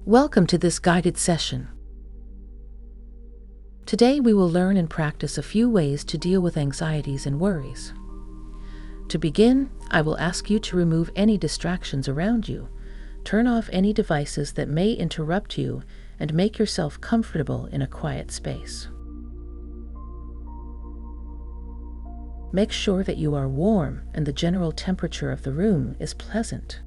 Welcome to this guided session. Today we will learn and practice a few ways to deal with anxieties and worries. To begin, I will ask you to remove any distractions around you, turn off any devices that may interrupt you, and make yourself comfortable in a quiet space. Make sure that you are warm and the general temperature of the room is pleasant.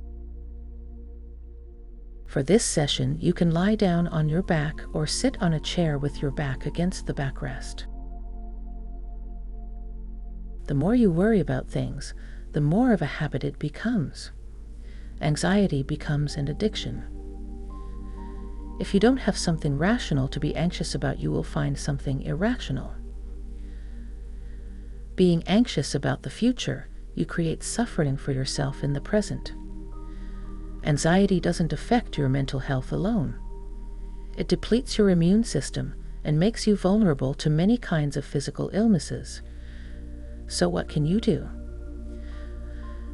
For this session, you can lie down on your back or sit on a chair with your back against the backrest. The more you worry about things, the more of a habit it becomes. Anxiety becomes an addiction. If you don't have something rational to be anxious about, you will find something irrational. Being anxious about the future, you create suffering for yourself in the present. Anxiety doesn't affect your mental health alone. It depletes your immune system and makes you vulnerable to many kinds of physical illnesses. So what can you do?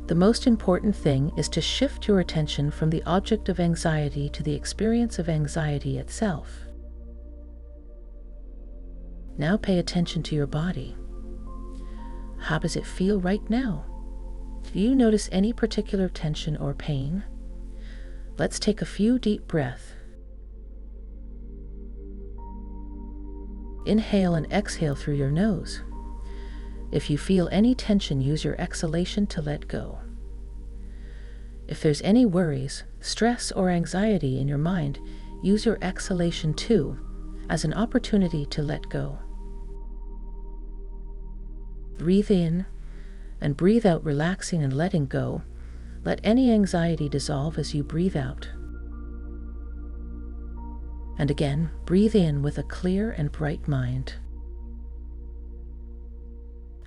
The most important thing is to shift your attention from the object of anxiety to the experience of anxiety itself. Now pay attention to your body. How does it feel right now? Do you notice any particular tension or pain? Let's take a few deep breaths. Inhale and exhale through your nose. If you feel any tension, use your exhalation to let go. If there's any worries, stress, or anxiety in your mind, use your exhalation too, as an opportunity to let go. Breathe in and breathe out, relaxing and letting go. Let any anxiety dissolve as you breathe out. And again, breathe in with a clear and bright mind.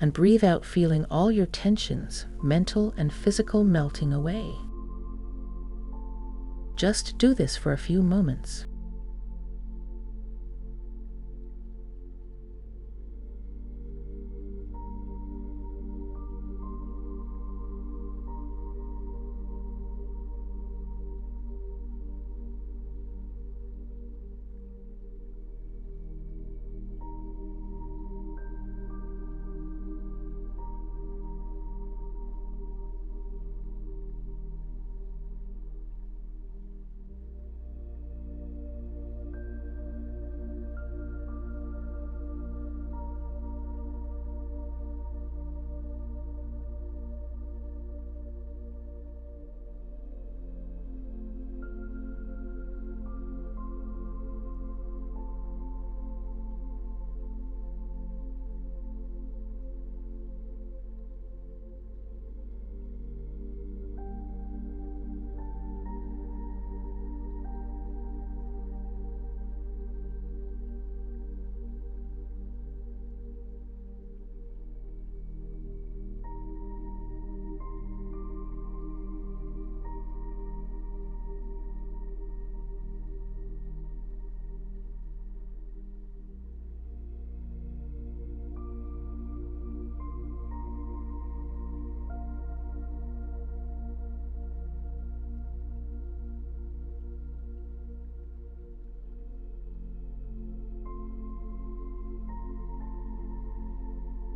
And breathe out, feeling all your tensions, mental and physical, melting away. Just do this for a few moments.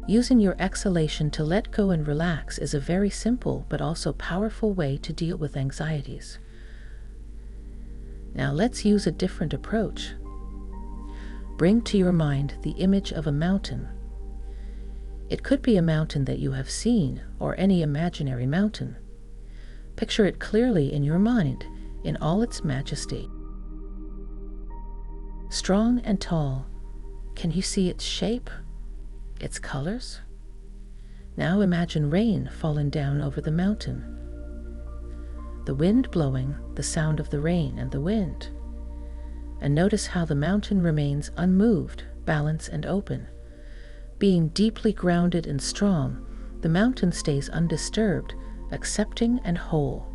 Using your exhalation to let go and relax is a very simple but also powerful way to deal with anxieties. Now let's use a different approach. Bring to your mind the image of a mountain. It could be a mountain that you have seen or any imaginary mountain. Picture it clearly in your mind in all its majesty. Strong and tall, can you see its shape? Its colors? Now imagine rain falling down over the mountain. The wind blowing, the sound of the rain and the wind. And notice how the mountain remains unmoved, balanced and open. Being deeply grounded and strong, the mountain stays undisturbed, accepting and whole.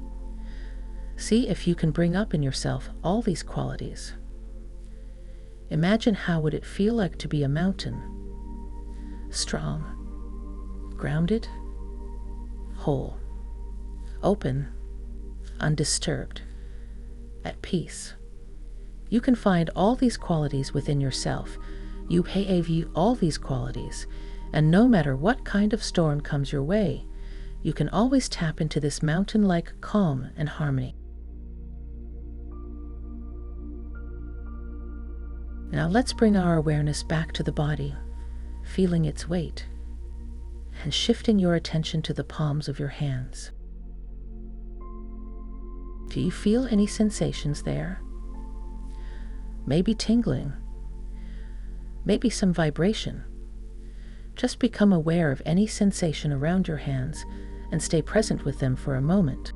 See if you can bring up in yourself all these qualities. Imagine how would it feel like to be a mountain. Strong, grounded, whole, open, undisturbed, at peace. You can find all these qualities within yourself. You have all these qualities, and no matter what kind of storm comes your way, you can always tap into this mountain-like calm and harmony. Now let's bring our awareness back to the body, feeling its weight, and shifting your attention to the palms of your hands. Do you feel any sensations there? Maybe tingling, maybe some vibration. Just become aware of any sensation around your hands and stay present with them for a moment.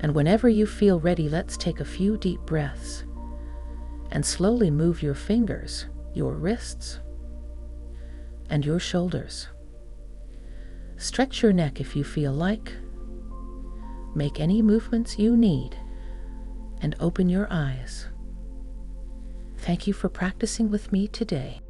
And whenever you feel ready, let's take a few deep breaths and slowly move your fingers, your wrists, and your shoulders. Stretch your neck if you feel like. Make any movements you need and open your eyes. Thank you for practicing with me today.